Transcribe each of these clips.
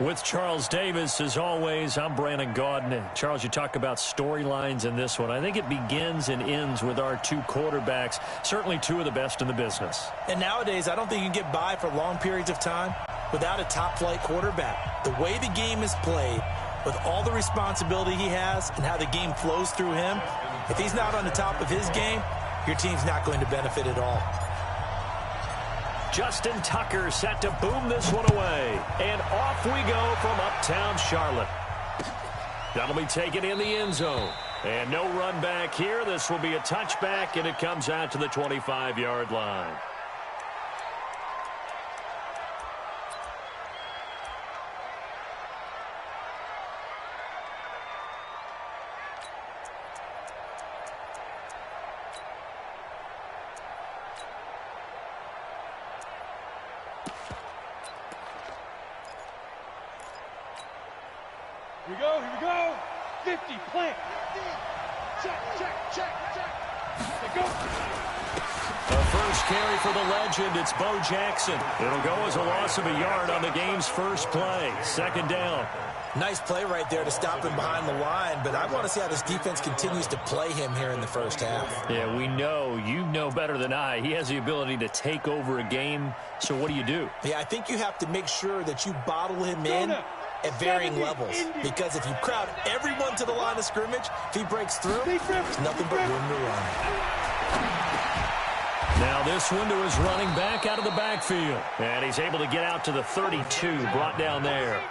With Charles Davis, as always, I'm Brandon Gaudin. Charles, you talk about storylines in this one. I think it begins and ends with our two quarterbacks, certainly two of the best in the business. And nowadays, I don't think you can get by for long periods of time without a top-flight quarterback. The way the game is played, with all the responsibility he has and how the game flows through him, if he's not on the top of his game, your team's not going to benefit at all. Justin Tucker set to boom this one away. And off we go from uptown Charlotte. That'll be taken in the end zone. And no run back here. This will be a touchback, and it comes out to the 25-yard line. Here we go. 50, plant. Check. They go. The first carry for the legend, it's Bo Jackson. It'll go as a loss of a yard on the game's first play. Second down. Nice play right there to stop him behind the line, but I want to see how this defense continues to play him here in the first half. Yeah, we know. You know better than I. He has the ability to take over a game, so what do you do? Yeah, I think you have to make sure that you bottle him in at varying levels, because if you crowd everyone to the line of scrimmage, if he breaks through, there's nothing but room to run. Now this one to his running back out of the backfield, and he's able to get out to the 32, brought down there.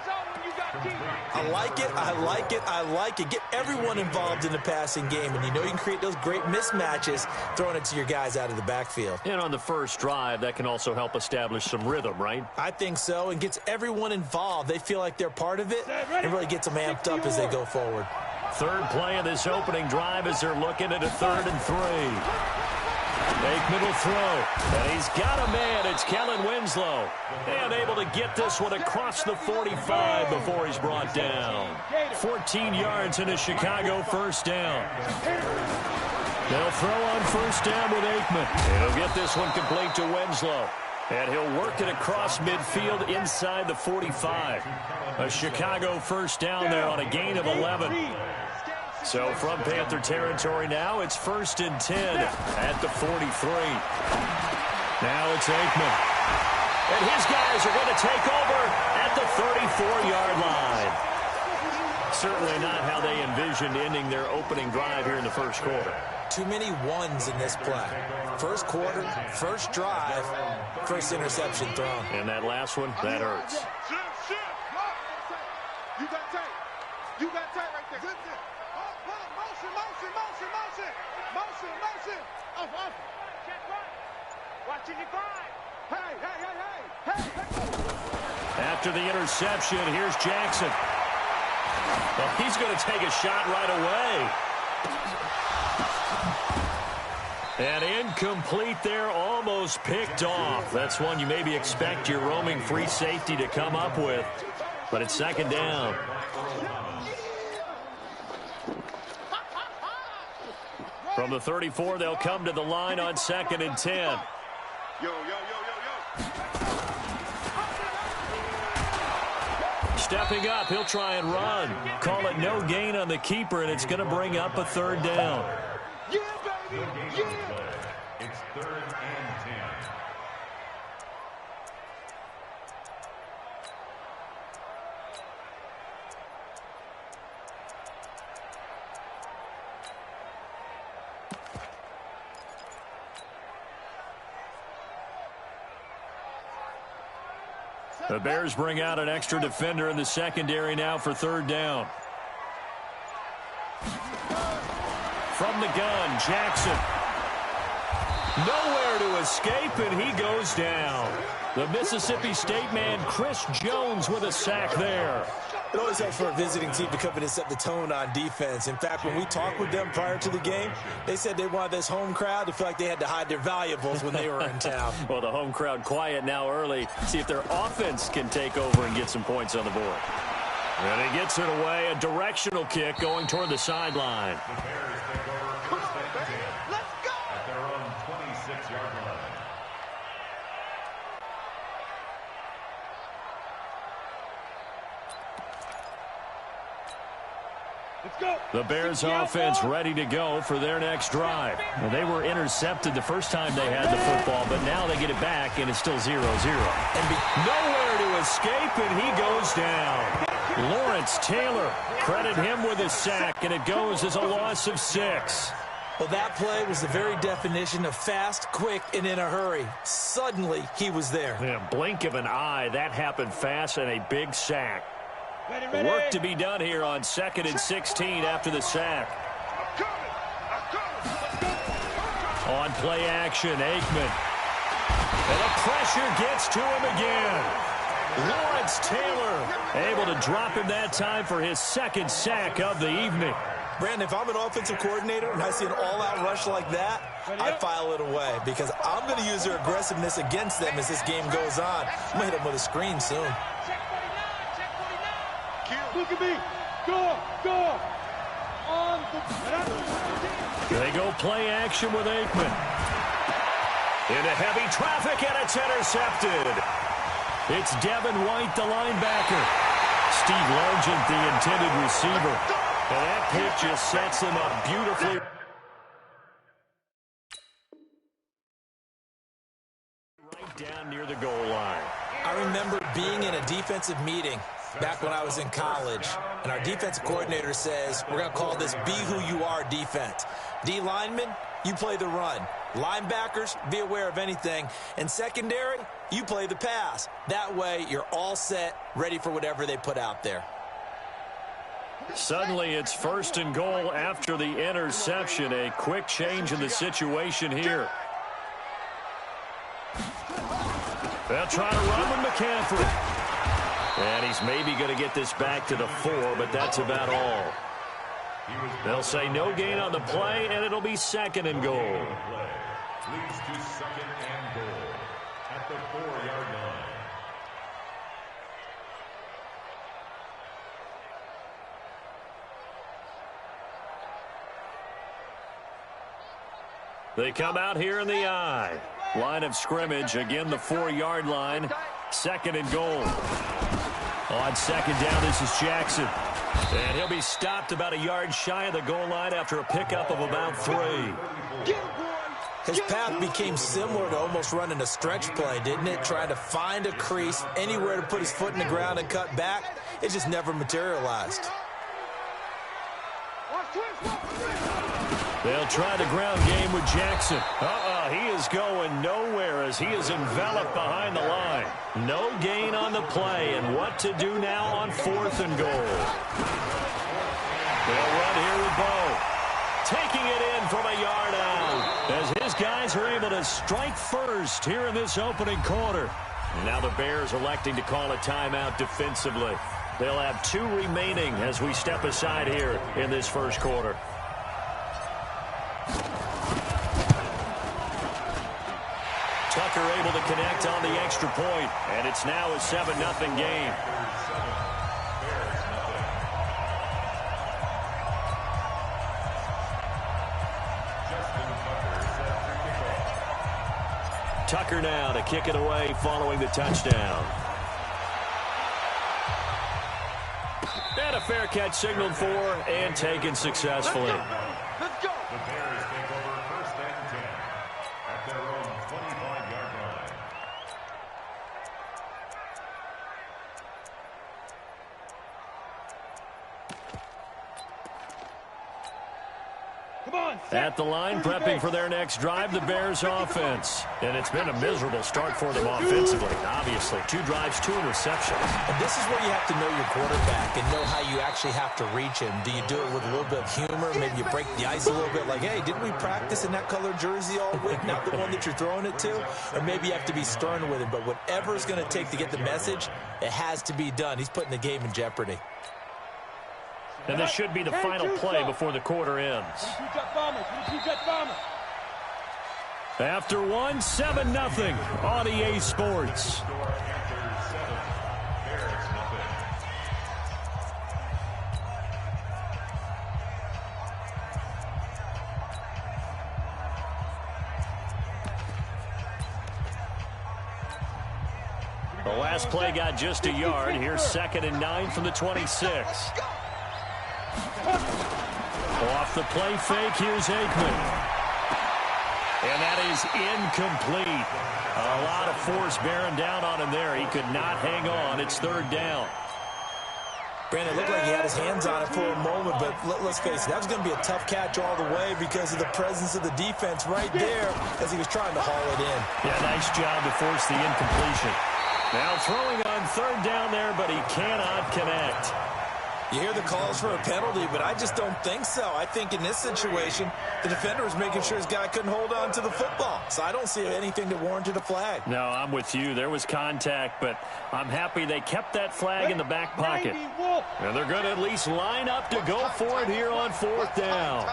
I like it. Get everyone involved in the passing game, and you know you can create those great mismatches throwing it to your guys out of the backfield. And on the first drive, that can also help establish some rhythm, right? I think so, and gets everyone involved. They feel like they're part of it, and really gets them amped up as they go forward. Third play of this opening drive as they're looking at a 3rd and 3. Aikman will throw, and he's got a man. It's Kellen Winslow, and able to get this one across the 45 before he's brought down. 14 yards and a Chicago first down. They'll throw on first down with Aikman. He'll get this one complete to Winslow, and he'll work it across midfield inside the 45. A Chicago first down there on a gain of 11. So from Panther territory now, it's 1st and 10 at the 43. Now it's Aikman. And his guys are going to take over at the 34-yard line. Certainly not how they envisioned ending their opening drive here in the first quarter. Too many ones in this play. First quarter, first drive, first interception thrown. And that last one, that hurts. You got tight. Right there. Motion. Off. Check right. Watching you grind. Hey. After the interception, here's Jackson. Well, he's going to take a shot right away. And incomplete there, almost picked off. That's one you maybe expect your roaming free safety to come up with. But it's second down. From the 34, they'll come to the line on 2nd and 10. Yo. Stepping up, he'll try and run. Call it no gain on the keeper, and it's going to bring up a 3rd down. Yeah, baby. Yeah. It's 3rd and 10. The Bears bring out an extra defender in the secondary now for 3rd down. From the gun, Jackson. Nowhere to escape, and he goes down. The Mississippi State man, Chris Jones, with a sack there. It always helps for a visiting team to come in and set the tone on defense. In fact, when we talked with them prior to the game, they said they wanted this home crowd to feel like they had to hide their valuables when they were in town. Well, the home crowd quiet now early. See if their offense can take over and get some points on the board. And he gets it away. A directional kick going toward the sideline. The Bears take over 1st and 10 at their own 26-yard line. The Bears offense ready to go for their next drive. Well, they were intercepted the first time they had the football, but now they get it back, and it's still 0-0. And nowhere to escape, and he goes down. Lawrence Taylor, credit him with a sack, and it goes as a loss of 6. Well, that play was the very definition of fast, quick, and in a hurry. Suddenly, he was there. Yeah, blink of an eye, that happened fast, and a big sack. Work to be done here on 2nd and 16 after the sack. On play action, Aikman. And the pressure gets to him again. Lawrence Taylor able to drop him that time for his 2nd sack of the evening. Brandon, if I'm an offensive coordinator and I see an all-out rush like that, I file it away because I'm going to use their aggressiveness against them as this game goes on. I'm going to hit them with a screen soon. Look at me. Go. They go play action with Aikman. Into heavy traffic, and it's intercepted. It's Devin White, the linebacker. Steve Largent, the intended receiver. And that pick just sets him up beautifully. Right down near the goal line. I remember being in a defensive meeting back when I was in college, and our defensive coordinator says, we're going to call this Be Who You Are defense. D linemen, you play the run. Linebackers, be aware of anything. And secondary, you play the pass. That way, you're all set, ready for whatever they put out there. Suddenly, it's 1st and goal after the interception. A quick change in the situation here. They'll try to run with McCaffrey. And he's maybe going to get this back to the 4, but that's about all. They'll say no gain on the play, and it'll be 2nd and goal. Leads to 2nd and goal at the 4-yard line. They come out here in the eye. Line of scrimmage, again the 4-yard line. 2nd and goal. On 2nd down, this is Jackson. And he'll be stopped about a yard shy of the goal line after a pickup of about 3. His path became similar to almost running a stretch play, didn't it? Trying to find a crease, anywhere to put his foot in the ground and cut back. It just never materialized. They'll try the ground game with Jackson. He is going nowhere as he is enveloped behind the line. No gain on the play, and what to do now on 4th and goal. They'll run here with Bo. Taking it in from a yard out as his guys are able to strike first here in this opening quarter. Now the Bears electing to call a timeout defensively. They'll have 2 remaining as we step aside here in this first quarter. Tucker able to connect on the extra point, and it's now a 7-0 game. Tucker now to kick it away following the touchdown. And a fair catch signaled for and taken successfully. Let's go. The Bears take over 1st and 10 at their own 25-yard line. Come on. At the line, prepping for their next drive, the Bears offense. And it's been a miserable start for them offensively. Obviously, 2 drives, 2 interceptions. And this is where you have to know your quarterback and know how you actually have to reach him. Do you do it with a little bit of humor? Maybe you break the ice a little bit like, hey, didn't we practice in that color jersey all week? Not the one that you're throwing it to? Or maybe you have to be stern with him. But whatever it's going to take to get the message, it has to be done. He's putting the game in jeopardy. And this should be the final play before the quarter ends. After 1, 7-0 on EA Sports. The last play got just a yard. Here's 2nd and 9 from the 26. Off the play fake, here's Aikman. And that is incomplete. A lot of force bearing down on him there. He could not hang on. It's third down. Brandon, it looked like he had his hands on it for a moment, but let's face it, that was going to be a tough catch all the way because of the presence of the defense right there as he was trying to haul it in. Yeah, nice job to force the incompletion. Now throwing on third down there, but he cannot connect. You hear the calls for a penalty, but I just don't think so. I think in this situation, the defender was making sure his guy couldn't hold on to the football. So I don't see anything that warranted a flag. No, I'm with you. There was contact, but I'm happy they kept that flag in the back pocket. And they're going to at least line up to go for it here on fourth down.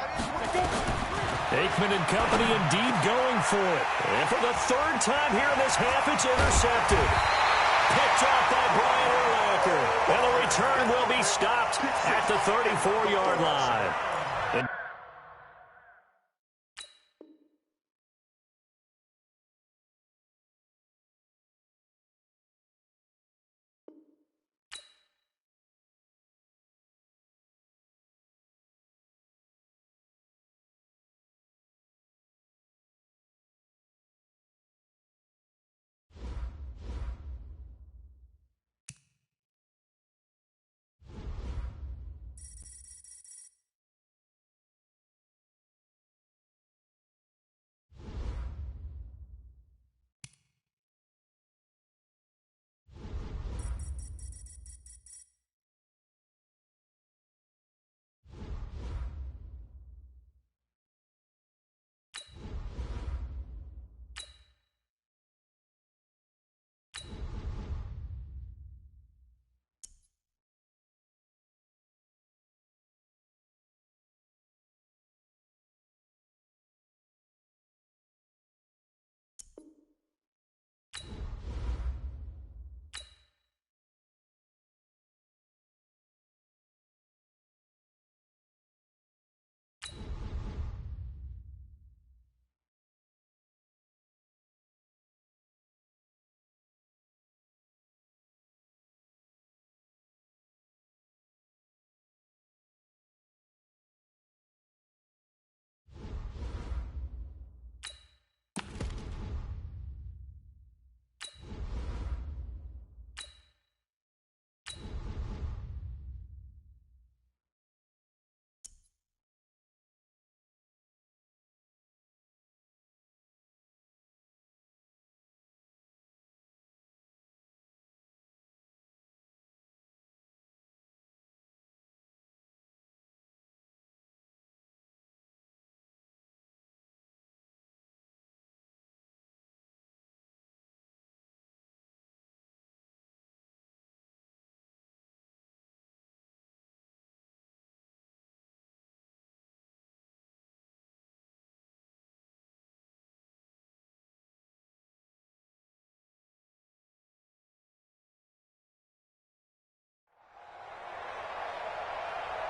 Aikman and company indeed going for it. And for the third time here in this half, it's intercepted. Picked off by Brian Urlacher. And the return will be stopped at the 34-yard line.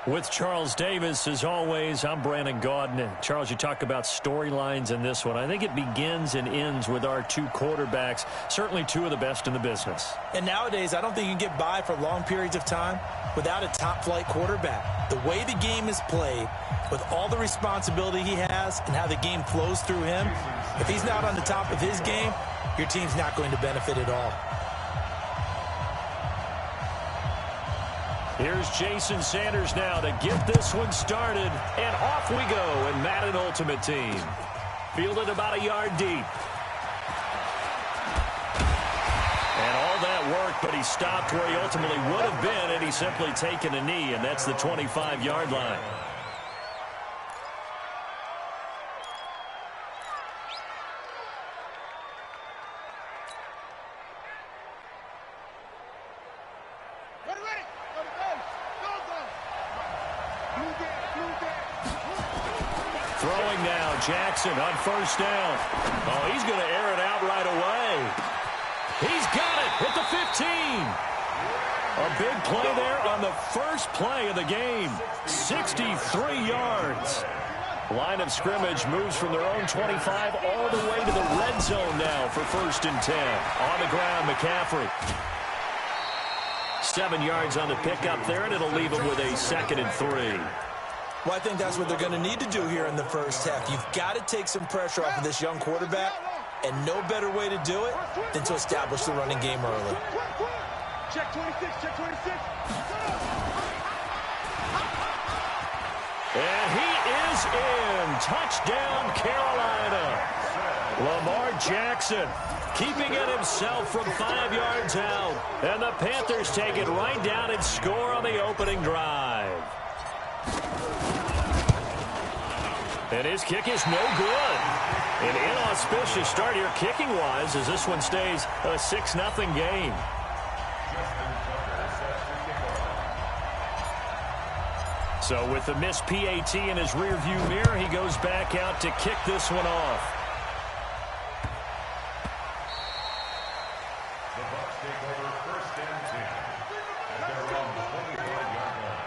With Charles Davis, as always, I'm Brandon Gaudin. Charles, you talk about storylines in this one. I think it begins and ends with our two quarterbacks, certainly two of the best in the business. And nowadays, I don't think you can get by for long periods of time without a top-flight quarterback. The way the game is played, with all the responsibility he has and how the game flows through him, if he's not on the top of his game, your team's not going to benefit at all. Here's Jason Sanders now to get this one started. And off we go in Madden Ultimate Team. Fielded about a yard deep. And all that work, but he stopped where he ultimately would have been, and he's simply taken a knee, and that's the 25-yard line. Throwing now, Jackson on first down. Oh, he's going to air it out right away. He's got it at the 15. A big play there on the first play of the game. 63 yards. Line of scrimmage moves from their own 25 all the way to the red zone now for 1st and 10. On the ground, McCaffrey. 7 yards on the pickup there, and it'll leave him with a 2nd and 3. Well, I think that's what they're going to need to do here in the first half. You've got to take some pressure off of this young quarterback, and no better way to do it than to establish the running game early. Check 26, check 26. And he is in. Touchdown, Carolina. Lamar Jackson keeping it himself from 5 yards out. And the Panthers take it right down and score on the opening drive. And his kick is no good. An inauspicious start here kicking-wise as this one stays a 6-0 game. So with the missed PAT in his rearview mirror, he goes back out to kick this one off. The Bucs take over 1st and 10 at their own 25-yard line.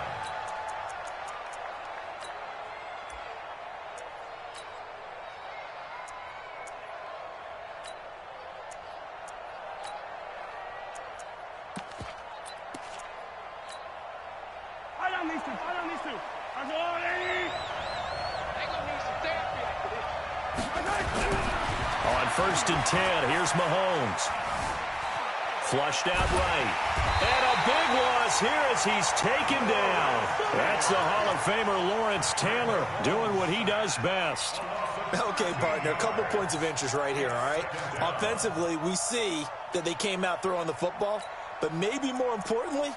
I don't need to. I'm all in. On 1st and 10, here's Mahomes. Flushed out right. And a big loss here as he's taken down. That's the Hall of Famer Lawrence Taylor doing what he does best. Okay, partner, a couple points of interest right here, all right? Offensively, we see that they came out throwing the football, but maybe more importantly,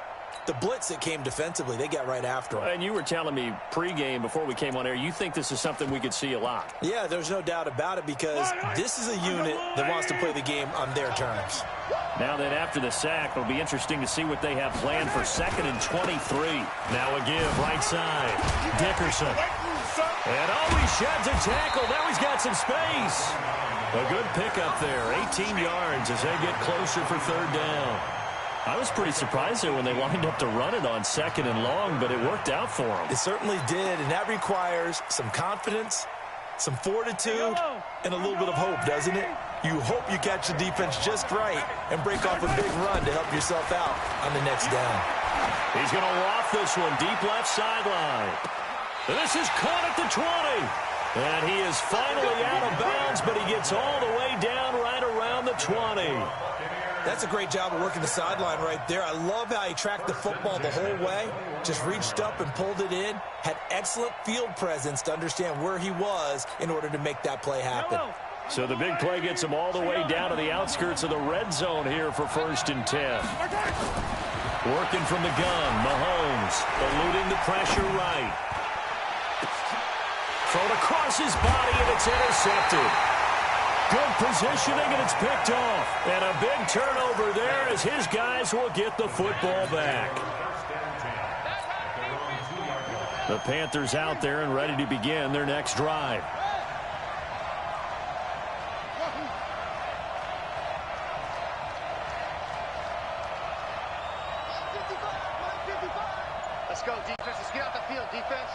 the blitz that came defensively, they got right after him. And you were telling me pregame before we came on air, you think this is something we could see a lot. Yeah, there's no doubt about it because this is a unit that wants to play the game on their terms. Now then, after the sack, it'll be interesting to see what they have planned for 2nd and 23. Now a give, right side. Dickerson. And he sheds a tackle. Now he's got some space. A good pickup there. 18 yards as they get closer for 3rd down. I was pretty surprised there when they lined up to run it on 2nd and long, but it worked out for them. It certainly did, and that requires some confidence, some fortitude, and a little bit of hope, doesn't it? You hope you catch the defense just right and break off a big run to help yourself out on the next down. He's going to waft this one deep left sideline. And this is caught at the 20. And he is finally out of bounds, but he gets all the way down right around the 20. That's a great job of working the sideline right there. I love how he tracked the football the whole way, just reached up and pulled it in, had excellent field presence to understand where he was in order to make that play happen. So the big play gets him all the way down to the outskirts of the red zone here for 1st and 10. Working from the gun, Mahomes eluding the pressure right. Thrown across his body, and it's intercepted. Good positioning, and it's picked off. And a big turnover there as his guys will get the football back. The Panthers out there and ready to begin their next drive. Let's go, defense. Let's get out the field, defense.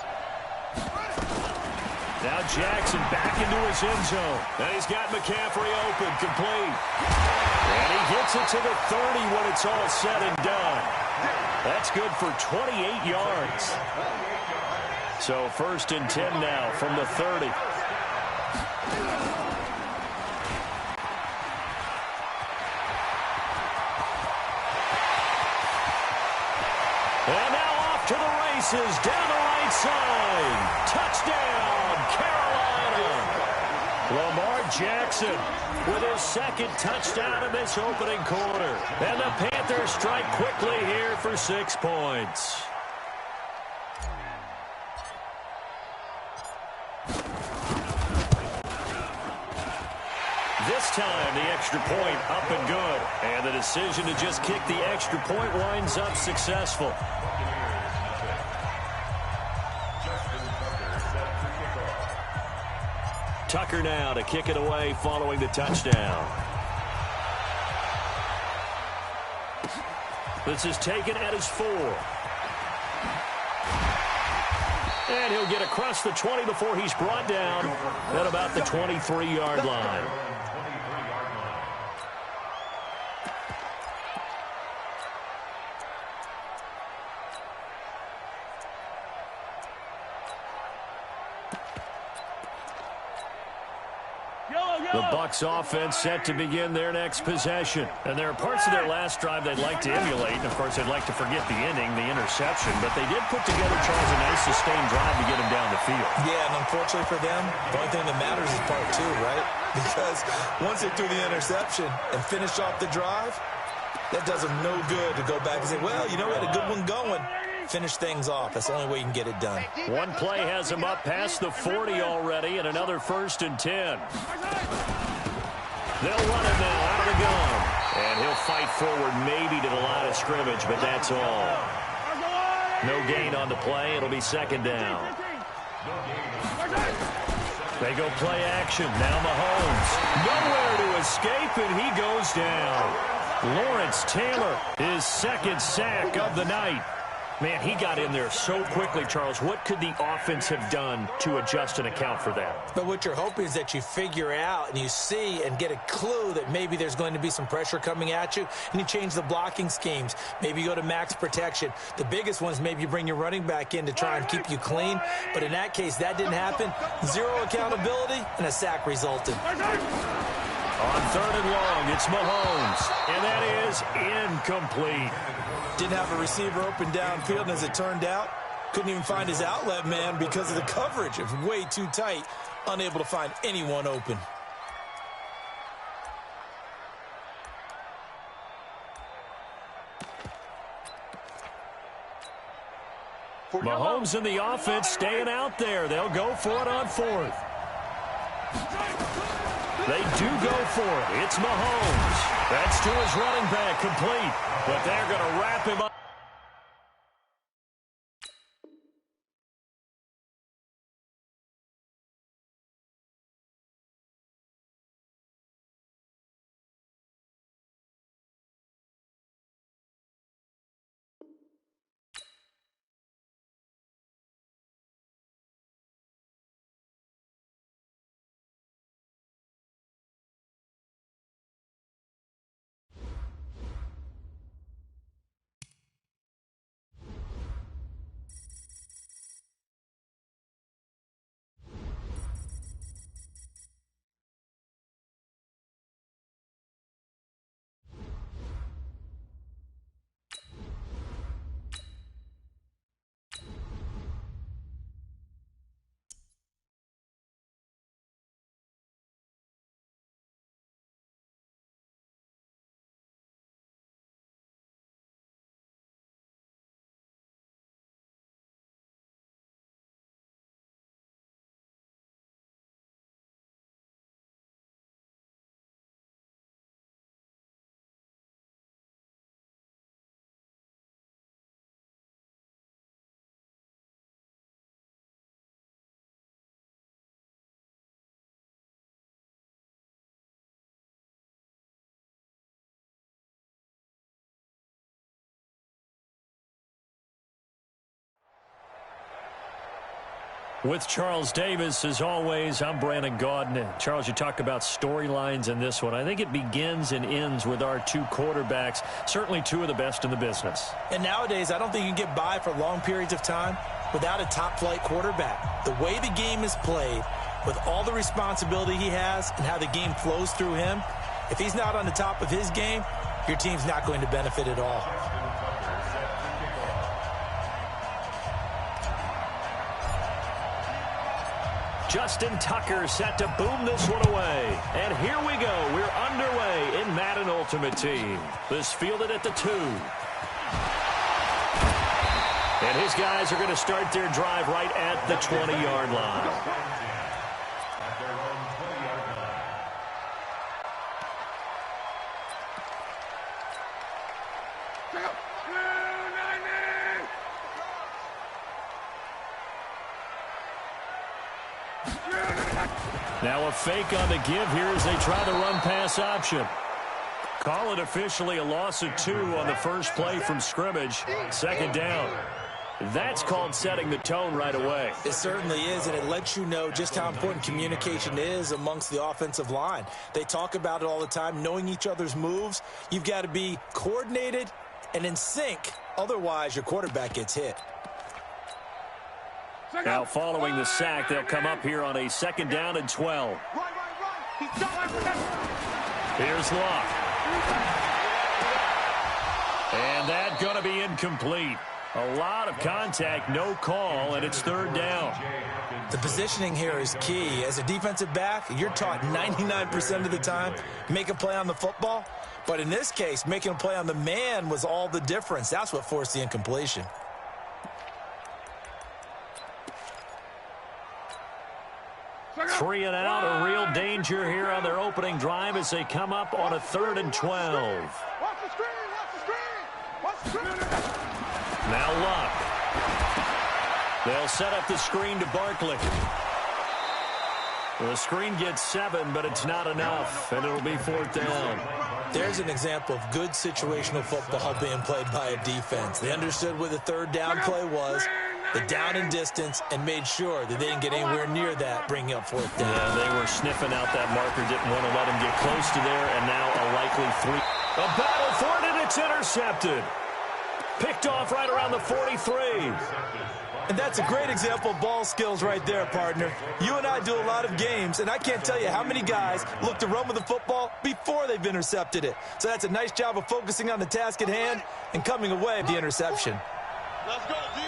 Now Jackson back into his end zone. And he's got McCaffrey open, complete. And he gets it to the 30 when it's all said and done. That's good for 28 yards. So 1st and 10 now from the 30. And now off to the races, down the right side. Touchdown, Carolina. Lamar Jackson with his 2nd touchdown in this opening quarter. And the Panthers strike quickly here for 6 points. This time, the extra point up and good. And the decision to just kick the extra point winds up successful. Tucker now to kick it away following the touchdown. This is taken at his 4. And he'll get across the 20 before he's brought down at about the 23-yard line. The Bucs offense set to begin their next possession. And there are parts of their last drive they'd like to emulate. And, of course, they'd like to forget the inning, the interception. But they did put together, Charles, a nice sustained drive to get him down the field. Yeah, and unfortunately for them, the only thing that matters is part two, right? Because once they threw the interception and finished off the drive, that does them no good to go back and say, well, you know, we had a good one going. Finish things off. That's the only way you can get it done. One play has him up past the 40 already, and another 1st and 10. They'll run it now out of the gun. And he'll fight forward maybe to the line of scrimmage, but that's all. No gain on the play. It'll be 2nd down. They go play action. Now Mahomes. Nowhere to escape, and he goes down. Lawrence Taylor, his 2nd sack of the night. Man, he got in there so quickly, Charles. What could the offense have done to adjust and account for that? But what you're hoping is that you figure out and you see and get a clue that maybe there's going to be some pressure coming at you, and you change the blocking schemes. Maybe you go to max protection. The biggest one is maybe you bring your running back in to try and keep you clean. But in that case, that didn't happen. 0 accountability, and a sack resulted. On 3rd and long, it's Mahomes, and that is incomplete. Didn't have a receiver open downfield, and as it turned out, couldn't even find his outlet man because of the coverage. It was way too tight, unable to find anyone open. Mahomes and the offense staying out there. They'll go for it on 4th. They do go for it. It's Mahomes. That's to his running back, complete. But they're going to wrap him up. With Charles Davis, as always, I'm Brandon Gaudin. Charles, you talk about storylines in this one. I think it begins and ends with our 2 quarterbacks, certainly 2 of the best in the business. And nowadays, I don't think you can get by for long periods of time without a top-flight quarterback. The way the game is played, with all the responsibility he has and how the game flows through him, if he's not on the top of his game, your team's not going to benefit at all. Justin Tucker set to boom this one away. And here we go. We're underway in Madden Ultimate Team. This fielded at the 2. And his guys are going to start their drive right at the 20-yard line. Now a fake on the give here as they try the run-pass option. Call it officially a loss of 2 on the first play from scrimmage. 2nd down. That's called setting the tone right away. It certainly is, and it lets you know just how important communication is amongst the offensive line. They talk about it all the time, knowing each other's moves. You've got to be coordinated and in sync. Otherwise, your quarterback gets hit. Now following the sack, they'll come up here on a 2nd down and 12. Here's Luck. And that's going to be incomplete. A lot of contact, no call, and it's third down. The positioning here is key. As a defensive back, you're taught 99% of the time, make a play on the football. But in this case, making a play on the man was all the difference. That's what forced the incompletion. Three and out, a real danger here on their opening drive as they come up on a 3rd and 12. Watch the screen, watch the screen, watch the screen. Now Luck. They'll set up the screen to Barkley. The screen gets 7, but it's not enough, and it'll be 4th down. There's an example of good situational football being played by a defense. They understood where the 3rd down play was, the down and distance, and made sure that they didn't get anywhere near that, bringing up 4th down. Yeah, they were sniffing out that marker, didn't want to let him get close to there, and now a likely 3. A battle for it, and it's intercepted. Picked off right around the 43. And that's a great example of ball skills right there, partner. You and I do a lot of games, and I can't tell you how many guys look to run with the football before they've intercepted it. So that's a nice job of focusing on the task at hand and coming away with the interception. Let's go, D.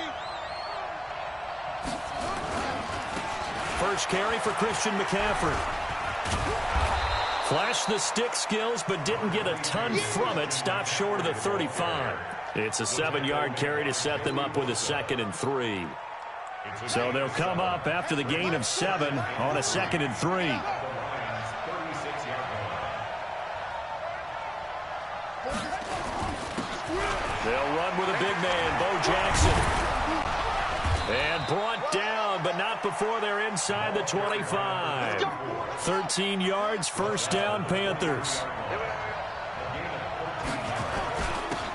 First carry for Christian McCaffrey. Flashed the stick skills, but didn't get a ton from it. Stopped short of the 35. It's a 7-yard carry to set them up with a 2nd and 3. So they'll come up after the gain of 7 on a 2nd and 3. They'll run with a big man, Bo Jackson. And brought down, but not before they're inside the 25. 13 yards, first down, Panthers.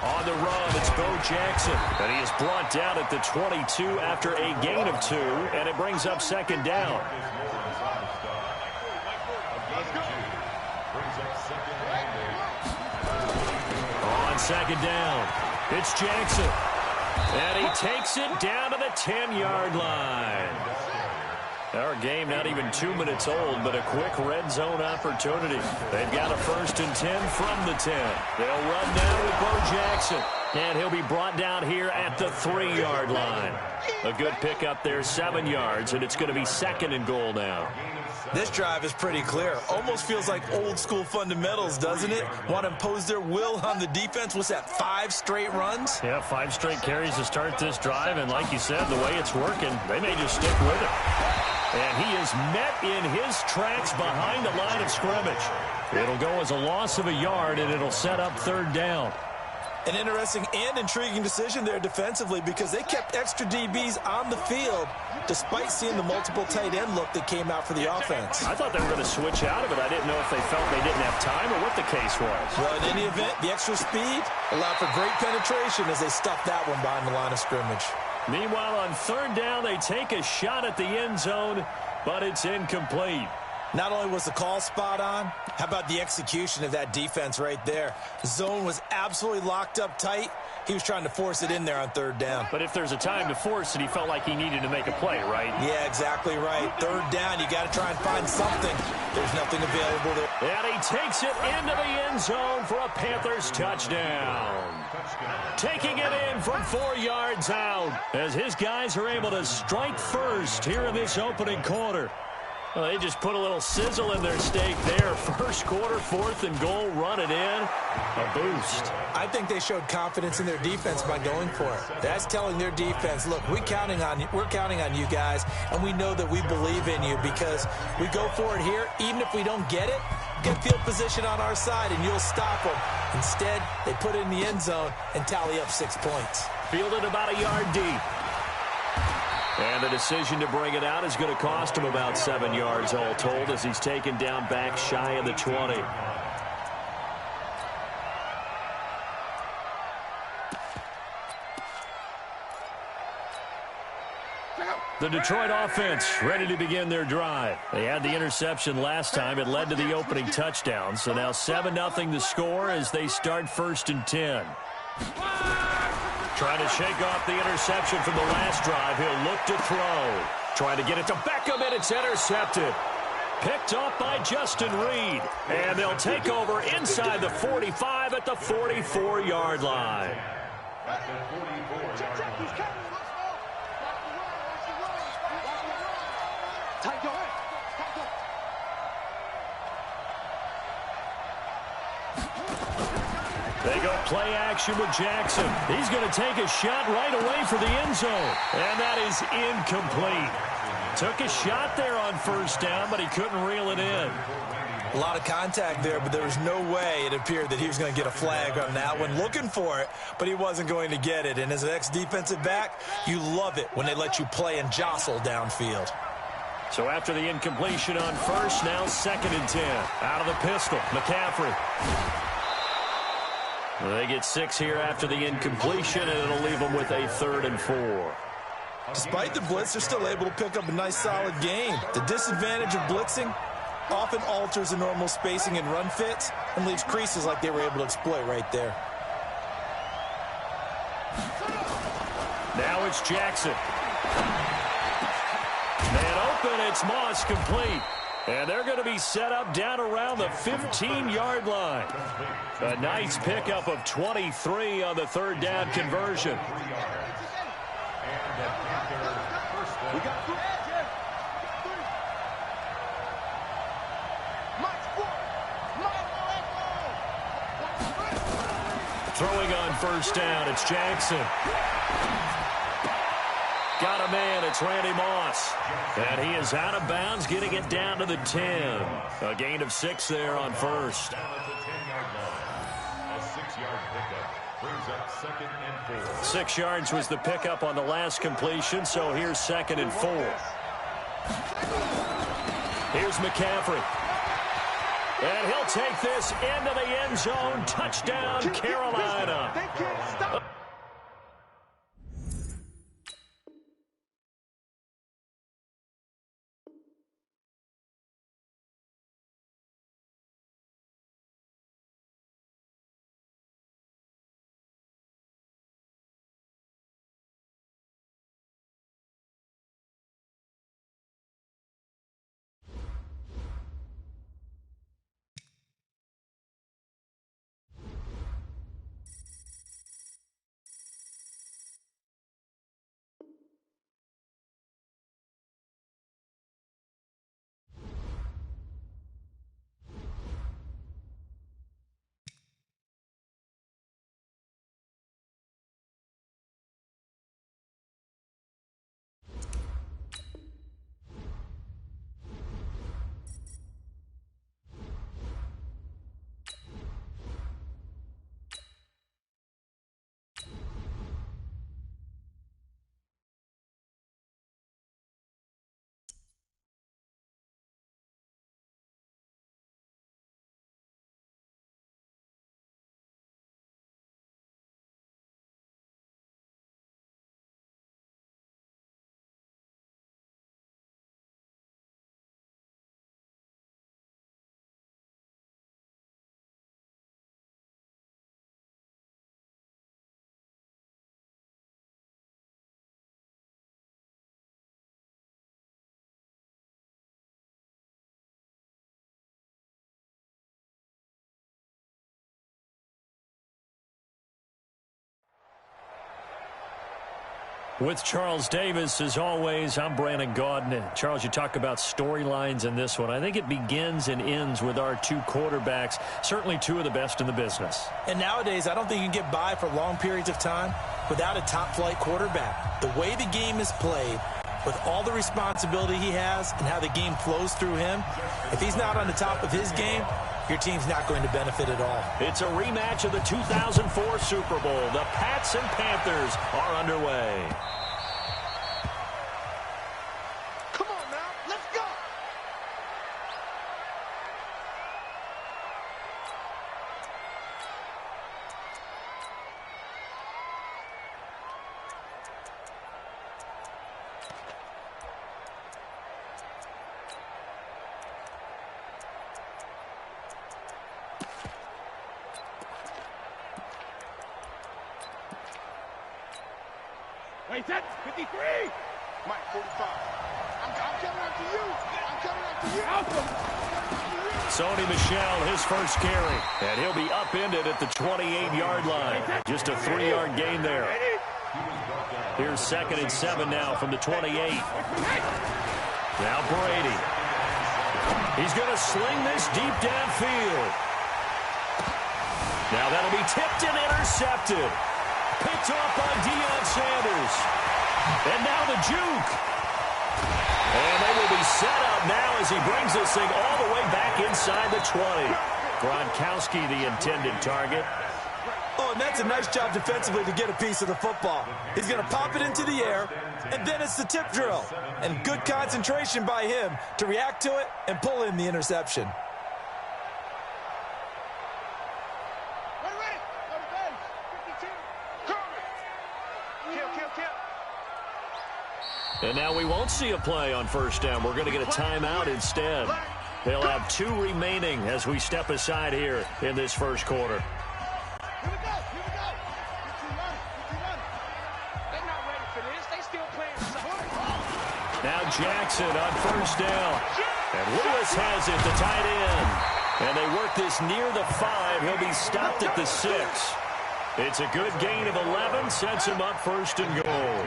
On the run, it's Bo Jackson. And he is brought down at the 22 after a gain of 2, and it brings up 2nd down. On 2nd down, it's Jackson. And he takes it down to the 10-yard line. Our game not even 2 minutes old, but a quick red zone opportunity. They've got a 1st and 10 from the 10. They'll run down with Bo Jackson. And he'll be brought down here at the 3-yard line. A good pickup there, 7 yards, and it's going to be 2nd and goal now. This drive is pretty clear. Almost feels like old school fundamentals, doesn't it? Want to impose their will on the defense. What's that, 5 straight runs? Yeah, 5 straight carries to start this drive, and like you said, the way it's working, they may just stick with it. And he is met in his tracks behind the line of scrimmage. It'll go as a loss of a yard, and it'll set up 3rd down. An interesting and intriguing decision there defensively because they kept extra DBs on the field despite seeing the multiple tight end look that came out for the offense. I thought they were going to switch out of it. I didn't know if they felt they didn't have time or what the case was. Well, in any event, the extra speed allowed for great penetration as they stuffed that one behind the line of scrimmage. Meanwhile, on 3rd down, they take a shot at the end zone, but it's incomplete. Not only was the call spot on, how about the execution of that defense right there? The zone was absolutely locked up tight. He was trying to force it in there on 3rd down. But if there's a time to force it, he felt like he needed to make a play, right? Yeah, exactly right. 3rd down, you got to try and find something. There's nothing available there. And he takes it into the end zone for a Panthers touchdown. Taking it in from 4 yards out as his guys are able to strike first here in this opening quarter. Well, they just put a little sizzle in their steak there. First quarter, 4th and goal, run it in. A boost. I think they showed confidence in their defense by going for it. That's telling their defense, look, we're counting on you guys, and we know that we believe in you because we go for it here. Even if we don't get it, get field position on our side, and you'll stop them. Instead, they put it in the end zone and tally up 6 points. Fielded about a yard deep. And the decision to bring it out is going to cost him about 7 yards all told as he's taken down back shy of the 20. The Detroit offense ready to begin their drive. They had the interception last time. It led to the opening touchdown. So now 7-0 the score as they start 1st and 10. Trying to shake off the interception from the last drive. He'll look to throw. Trying to get it to Beckham, and it's intercepted. picked off by Justin Reed. And they'll take over inside the 45 at the 44-yard line. They go play action with Jackson. He's going to take a shot right away for the end zone. And that is incomplete. Took a shot there on first down, but he couldn't reel it in. A lot of contact there, but there was no way it appeared that he was going to get a flag on that one. Looking for it, but he wasn't going to get it. And as an ex-defensive back, you love it when they let you play and jostle downfield. So after the incompletion on first, now 2nd and 10. Out of the pistol, McCaffrey. They get 6 here after the incompletion, and it'll leave them with a 3rd and 4. Despite the blitz, they're still able to pick up a nice, solid game. The disadvantage of blitzing often alters the normal spacing and run fits and leaves creases like they were able to exploit right there. Now it's Jackson. Man open, it's Moss complete. And they're going to be set up down around the 15-yard line. A nice pickup of 23 on the 3rd down conversion. Throwing on first down, it's Jackson. Got a man, it's Randy Moss. And he is out of bounds, getting it down to the 10. A gain of 6 there on first. A 6-yard pickup brings up 2nd and 4. 6 yards was the pickup on the last completion, so here's 2nd and 4. Here's McCaffrey. And he'll take this into the end zone. Touchdown, Carolina. With Charles Davis, as always, I'm Brandon Gaudin. Charles, you talk about storylines in this one. I think it begins and ends with our 2 quarterbacks, certainly 2 of the best in the business. And nowadays, I don't think you can get by for long periods of time without a top-flight quarterback. The way the game is played, with all the responsibility he has and how the game flows through him, if he's not on the top of his game, your team's not going to benefit at all. It's a rematch of the 2004 Super Bowl. The Pats and Panthers are underway. Come on now, let's go. Wait, that's 53. Mike, 45. I'm coming after you. I'm Sony Michel, his first carry. And he'll be upended at the 28-yard line. Just a 3-yard gain there. Here's 2nd and 7 now from the 28. Now Brady. He's going to sling this deep downfield. Now that'll be tipped and intercepted. Picked off by Deion Sanders. And now the juke. And they will be set up now as he brings this thing all the way back inside the 20. Gronkowski, the intended target. Oh, and that's a nice job defensively to get a piece of the football. He's going to pop it into the air, and then it's the tip drill. And good concentration by him to react to it and pull in the interception. And now we won't see a play on first down. We're going to get a timeout instead. They'll have 2 remaining as we step aside here in this first quarter. Here we go. They're not ready for this. They still playing. Now Jackson on first down. And Lewis has it, the tight end. And they work this near the 5. He'll be stopped at the 6. It's a good gain of 11. Sets him up first and goal.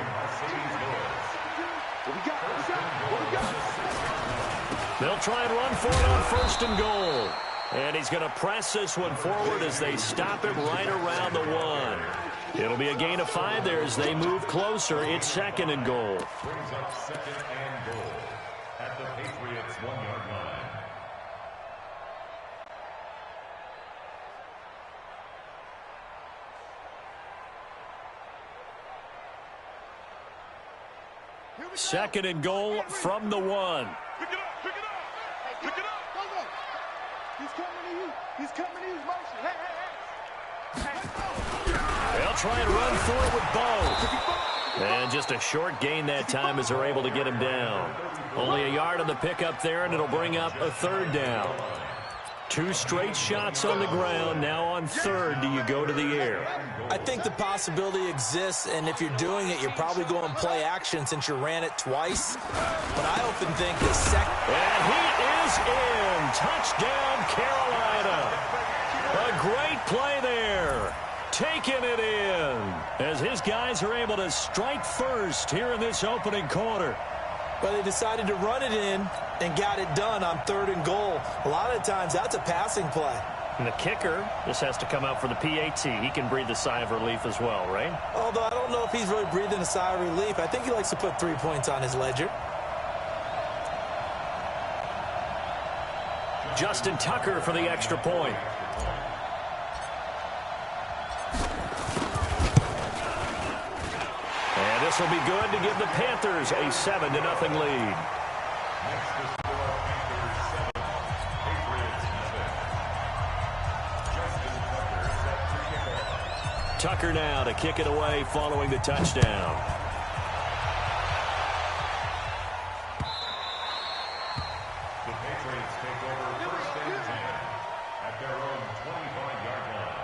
They'll try and run for it on first and goal. And he's going to press this one forward as they stop it right around the 1. It'll be a gain of 5 there as they move closer. It's 2nd and goal. Brings up 2nd and goal at the Patriots' 1-yard line. Second and goal from the 1. Pick it up. He's coming to you. Motion. Hey. They'll try and run through it with both. And just a short gain that time as they're able to get him down. Only a yard on the pickup there, and it'll bring up a 3rd down. 2 straight shots on the ground. Now on 3rd, do you go to the air? I think the possibility exists, and if you're doing it, you're probably going play action since you ran it twice. But I often think the second... And he is in. Touchdown, Carolina. A great play there. Taking it in as his guys are able to strike first here in this opening quarter. But they decided to run it in and got it done on 3rd and goal. A lot of times, that's a passing play. And the kicker, this has to come out for the PAT. He can breathe a sigh of relief as well, right? Although I don't know if he's really breathing a sigh of relief. I think he likes to put 3 points on his ledger. Justin Tucker for the extra point. And this will be good to give the Panthers a 7-0 lead. Next to score, Panthers 7, Patriots 7. Justin Tucker set to kick off. Tucker now to kick it away following the touchdown. The Patriots take over 1st and 10 at their own 25-yard line.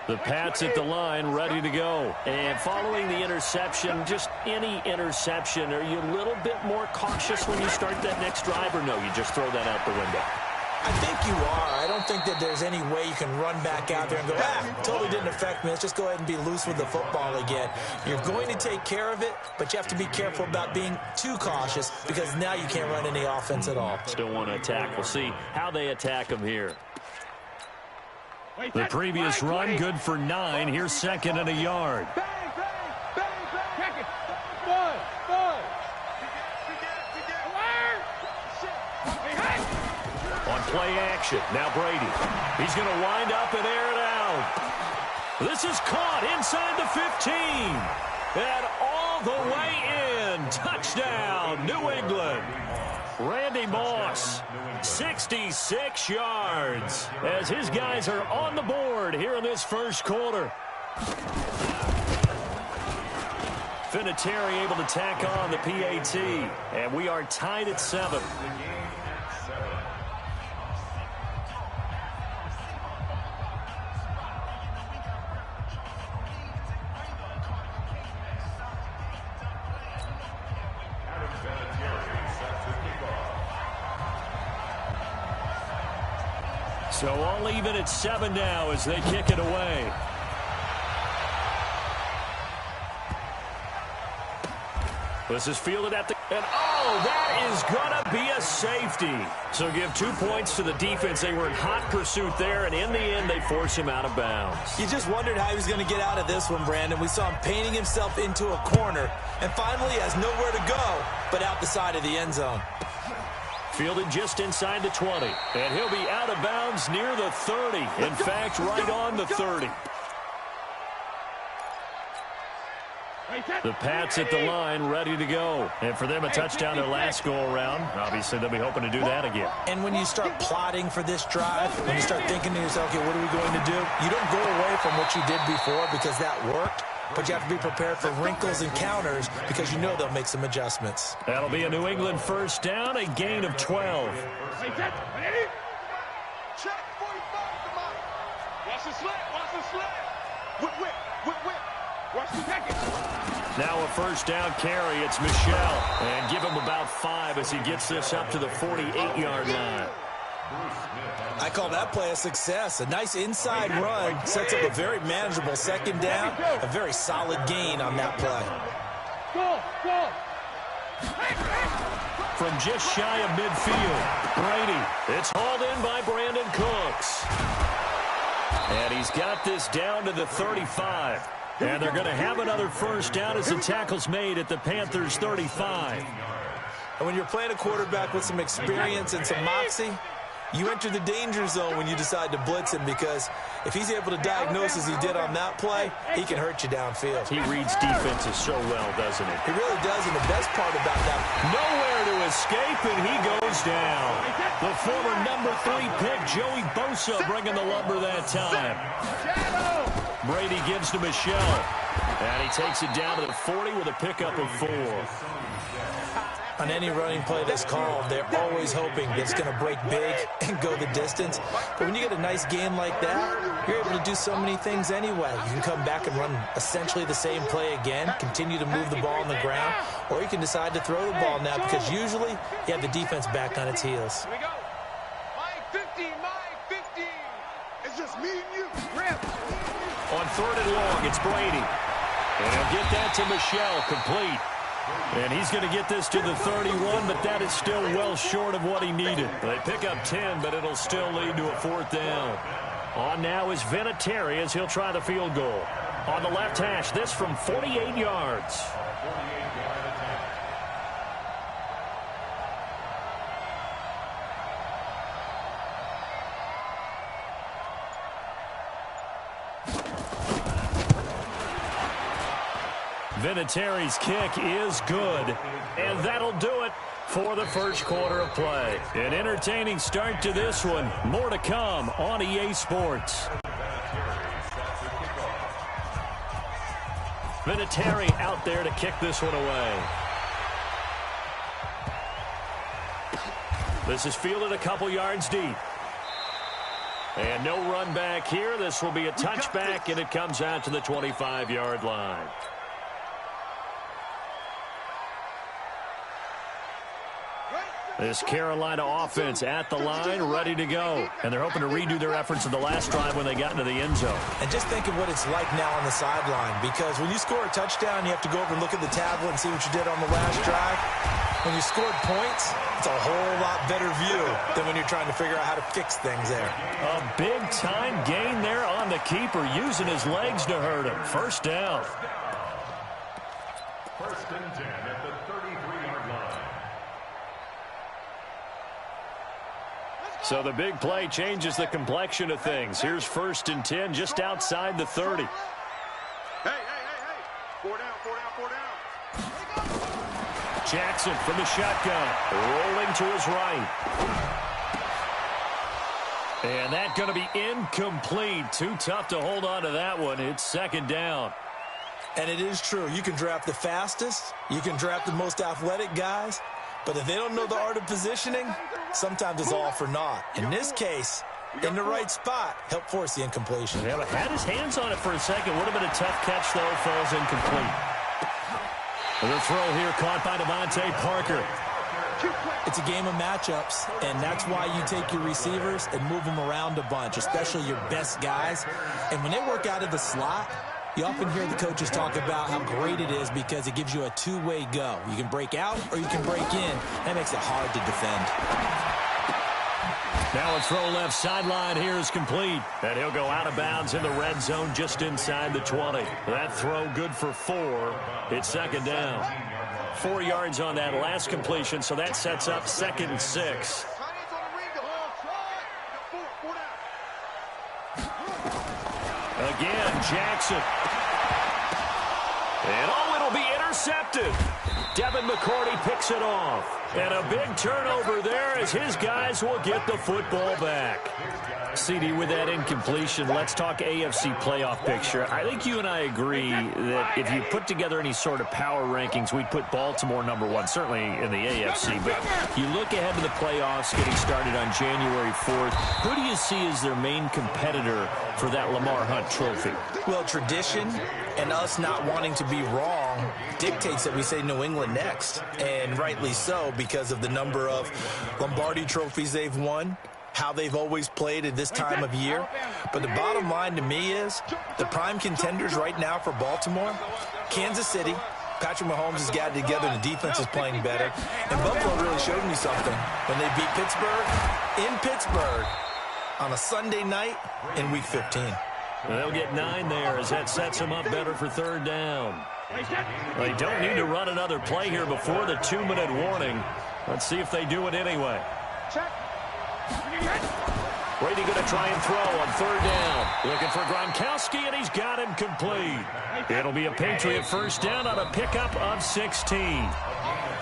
The Pats at the line, ready to go. And following the interception, just any interception, are you a little bit more cautious when you start that next drive, or no, you just throw that out the window? I think you are. I don't think that there's any way you can run back out there and go, totally didn't affect me. Let's just go ahead and be loose with the football again. You're going to take care of it, but you have to be careful about being too cautious because now you can't run any offense at all. Still want to attack. We'll see how they attack them here. The previous run, good for 9. Here's 2nd and a yard. On play action, now Brady. He's going to wind up and air it out. This is caught inside the 15. And all the way in. Touchdown, New England. Randy Moss, 66 yards as his guys are on the board here in this first quarter. Vinatieri able to tack on the PAT, and we are tied at 7. So all even at 7 now as they kick it away. This is fielded at the... And, oh, that is going to be a safety. So give 2 points to the defense. They were in hot pursuit there, and in the end, they force him out of bounds. You just wondered how he was going to get out of this one, Brandon. We saw him painting himself into a corner, and finally has nowhere to go but out the side of the end zone. Fielded just inside the 20, and he'll be out of bounds near the 30. In fact, right on the 30. The Pats at the line, ready to go. And for them, a touchdown their last go-around. Obviously, they'll be hoping to do that again. And when you start plotting for this drive, when you start thinking to yourself, okay, what are we going to do? You don't go away from what you did before because that worked. But you have to be prepared for wrinkles and counters because you know they'll make some adjustments. That'll be a New England first down, a gain of 12. Check 45, come on. Watch the sled. Whip. Watch the second. Now a first down carry. It's Michel. And give him about 5 as he gets this up to the 48-yard line. I call that play a success. A nice inside run sets up a very manageable second down. A very solid gain on that play. Go. From just shy of midfield, Brady. It's hauled in by Brandon Cooks. And he's got this down to the 35. And they're going to have another first down as the tackle's made at the Panthers' 35. And when you're playing a quarterback with some experience and some moxie, you enter the danger zone when you decide to blitz him because if he's able to diagnose as he did on that play, he can hurt you downfield. He reads defenses so well, doesn't he? He really does, and the best part about that, nowhere to escape, and he goes down. The former number 3 pick, Joey Bosa, bringing the lumber that time. Brady gives to Michel, and he takes it down to the 40 with a pickup of 4. On any running play that's called, they're always hoping that it's going to break big and go the distance. But when you get a nice game like that, you're able to do so many things anyway. You can come back and run essentially the same play again, continue to move the ball on the ground, or you can decide to throw the ball now because usually you have the defense back on its heels. Here we go. My 50. It's just me and you. Rip. On 3rd and long, it's Brady. And he'll get that to Michel, complete. And he's going to get this to the 31, but that is still well short of what he needed. They pick up 10, but it'll still lead to a 4th down. On now is Vinatieri as he'll try the field goal. On the left hash, this from 48 yards. Vinatieri's kick is good, and that'll do it for the first quarter of play. An entertaining start to this one. More to come on EA Sports. Vinatieri out there to kick this one away. This is fielded a couple yards deep. And no run back here. This will be a touchback, and it comes out to the 25-yard line. This Carolina offense at the line, ready to go. And they're hoping to redo their efforts in the last drive when they got into the end zone. And just think of what it's like now on the sideline, because when you score a touchdown, you have to go over and look at the tablet and see what you did on the last drive. When you scored points, it's a whole lot better view than when you're trying to figure out how to fix things there. A big-time gain there on the keeper, using his legs to hurt him. First down. First and 10 at the 33-yard line. So the big play changes the complexion of things. Here's 1st and 10 just outside the 30. Hey. 4 down. Jackson from the shotgun, rolling to his right. And that's going to be incomplete. Too tough to hold on to that one. It's 2nd down. And it is true. You can draft the fastest. You can draft the most athletic guys. But if they don't know the art of positioning, sometimes it's all for naught. In this case, in the right spot, help force the incompletion. Yeah, but had his hands on it for a second. Would have been a tough catch, though. Falls incomplete. The throw here caught by Devontae Parker. It's a game of matchups, and that's why you take your receivers and move them around a bunch, especially your best guys. And when they work out of the slot, you often hear the coaches talk about how great it is because it gives you a two-way go. You can break out or you can break in. That makes it hard to defend. Now a throw left sideline here is complete. And he'll go out of bounds in the red zone just inside the 20. That throw good for 4. It's second down. 4 yards on that last completion, so that sets up 2nd and 6. Again, Jackson. And it'll be intercepted. Devin McCourty picks it off. And a big turnover there as his guys will get the football back. CD, with that incompletion, let's talk AFC playoff picture. I think you and I agree that if you put together any sort of power rankings, we'd put Baltimore #1, certainly in the AFC. But you look ahead to the playoffs getting started on January 4th. Who do you see as their main competitor for that Lamar Hunt trophy? Well, tradition and us not wanting to be wrong dictates that we say New England next. And rightly so, because of the number of Lombardi trophies they've won, how they've always played at this time of year. But the bottom line to me is the prime contenders right now for Baltimore, Kansas City. Patrick Mahomes has got it together and the defense is playing better. And Buffalo really showed me something when they beat Pittsburgh in Pittsburgh on a Sunday night in Week 15. They'll get 9 there as that sets them up better for 3rd down. They don't need to run another play here before the 2-minute warning. Let's see if they do it anyway. Brady going to try and throw on 3rd down. Looking for Gronkowski, and he's got him complete. It'll be a Patriot 1st down on a pickup of 16.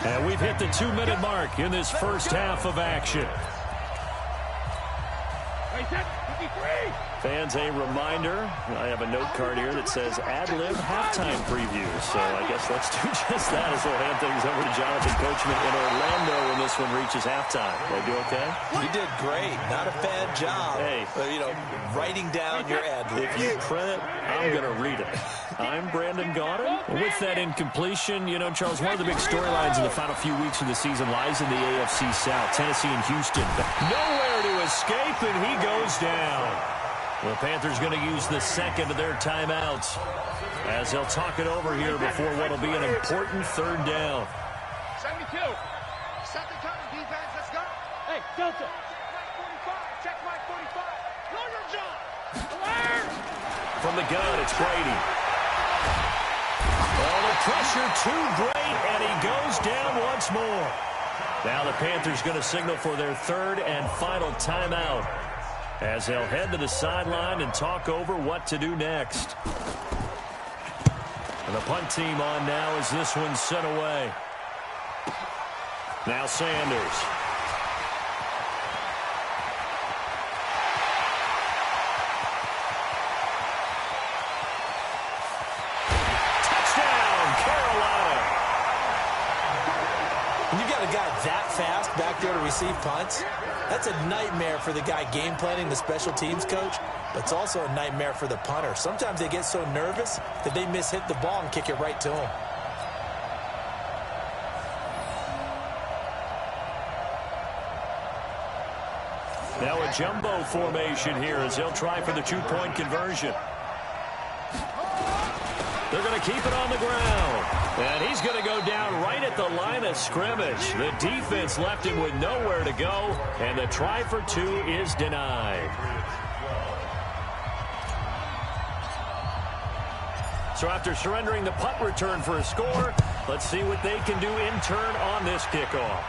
And we've hit the 2-minute mark in this first half of action. Fans, a reminder, I have a note card here that says ad-lib halftime preview. So I guess let's do just that as we'll hand things over to Jonathan Coachman in Orlando when this one reaches halftime. Did I do okay? You did great. Not a bad job. Hey. Writing down your ad-lib. If you print it, I'm going to read it. I'm Brandon Gaudin. With that incompletion, Charles, one of the big storylines in the final few weeks of the season lies in the AFC South. Tennessee and Houston. Nowhere to escape, and he goes down. The Panthers going to use the second of their timeouts as they'll talk it over here before what will be an important 3rd down. 72. Second cover, defense, let's go. Hey, Delta. Check my 45. Know your job. Alert! From the gun, it's Brady. Oh, the pressure too great, and he goes down once more. Now the Panthers going to signal for their 3rd and final timeout, as they'll head to the sideline and talk over what to do next. And the punt team on now as this one's sent away. Now Sanders. Touchdown, Carolina. When you've got a guy that fast back there to receive punts, that's a nightmare for the guy game planning, the special teams coach, but it's also a nightmare for the punter. Sometimes they get so nervous that they hit the ball and kick it right to him. Now a jumbo formation here as they'll try for the 2-point conversion. They're going to keep it on the ground. And he's going to go down right at the line of scrimmage. The defense left him with nowhere to go, and the try for 2 is denied. So after surrendering the punt return for a score, let's see what they can do in turn on this kickoff.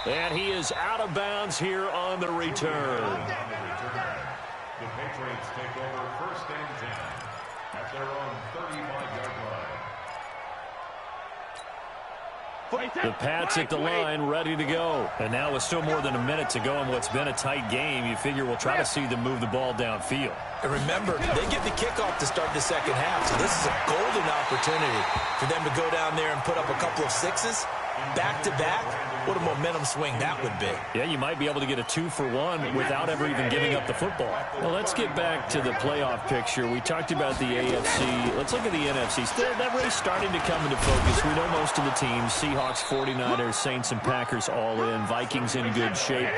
And he is out of bounds here on the return. The Patriots take over 1st and 10 at their own 35-yard line. The Pats at the line, ready to go. And now with still more than a minute to go in what's been a tight game, you figure we'll try to see them move the ball downfield. And remember, they get the kickoff to start the second half, so this is a golden opportunity for them to go down there and put up a couple of 6s back-to-back what a momentum swing that would be. Yeah, you might be able to get a 2-for-1 without ever even giving up the football. Well, let's get back to the playoff picture. We talked about the AFC. Let's look at the NFC. That race starting to come into focus. We know most of the teams, Seahawks, 49ers, Saints, and Packers all in. Vikings in good shape.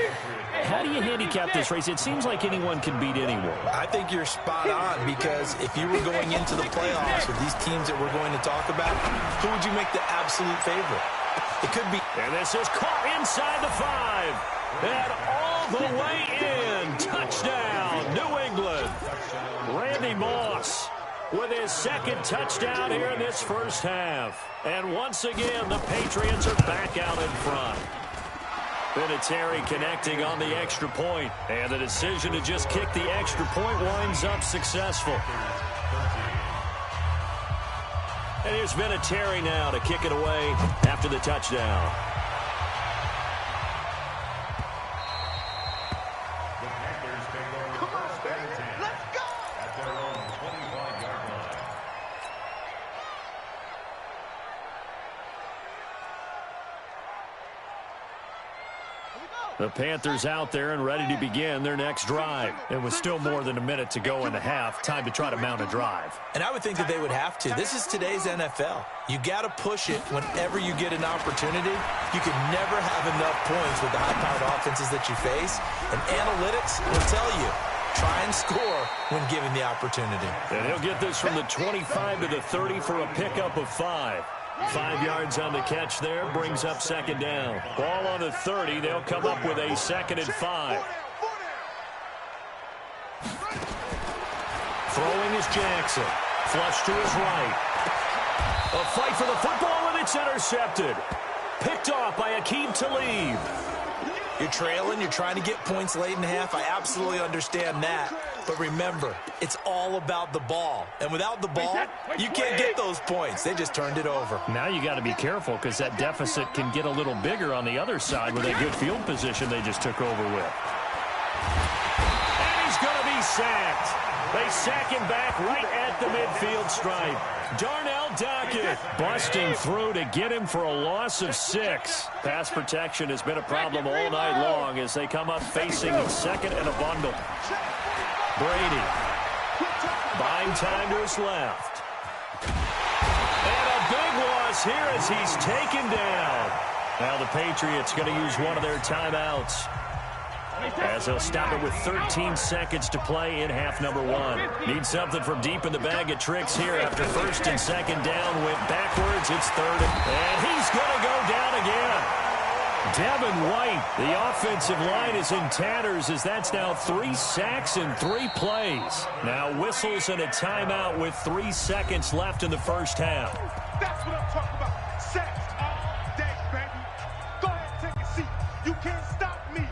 How do you handicap this race? It seems like anyone can beat anyone. I think you're spot on, because if you were going into the playoffs with these teams that we're going to talk about, who would you make the absolute favorite? It could be. And this is caught inside the 5. And all the way in. Touchdown, New England. Randy Moss with his second touchdown here in this first half. And once again, the Patriots are back out in front. Vinatieri connecting on the extra point. And the decision to just kick the extra point winds up successful. And here's Vinatieri now to kick it away after the touchdown. The Panthers take over first and 10. Let's go! At their own 25-yard line. The Panthers out there and ready to begin their next drive. And with still more than a minute to go in the half, time to try to mount a drive. And I would think that they would have to. This is today's NFL. You got to push it whenever you get an opportunity. You can never have enough points with the high-powered offenses that you face. And analytics will tell you, try and score when given the opportunity. And he'll get this from the 25 to the 30 for a pickup of 5. 5 yards on the catch there, brings up second down. Ball on the 30, they'll come up with a 2nd and 5. Throwing is Jackson. Flush to his right. A fight for the football, and it's intercepted. Picked off by Aqib Talib. You're trailing, you're trying to get points late in the half. I absolutely understand that. But remember, it's all about the ball. And without the ball, you can't get those points. They just turned it over. Now you got to be careful, because that deficit can get a little bigger on the other side with a good field position they just took over with. And he's going to be sacked. They sack him back right at the midfield stripe. Darnell Dockett busting through to get him for a loss of 6. Pass protection has been a problem all night long as they come up facing a 2nd and a bundle. Brady buying time to his left. And a big loss here as he's taken down. Now the Patriots going to use one of their timeouts, as they'll stop it with 13 seconds to play in half number 1. Need something from deep in the bag of tricks here after 1st and 2nd down. Went backwards. It's 3rd. And he's going to go down again. Devin White, the offensive line is in tatters, as that's now 3 sacks in 3 plays. Now whistles and a timeout with 3 seconds left in the first half. That's what I'm talking about. Sacks all day, baby. Go ahead, take a seat. You can't stop me.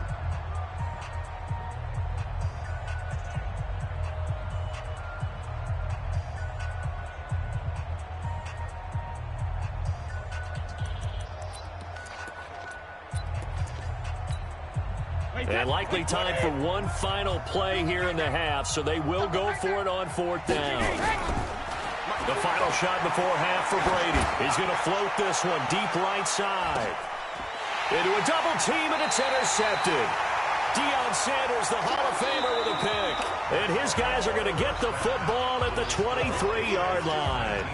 And likely time for one final play here in the half, so they will go for it on 4th down. The final shot before half for Brady. He's going to float this one deep right side. Into a double team, and it's intercepted. Deion Sanders, the Hall of Famer, with a pick. And his guys are going to get the football at the 23-yard line.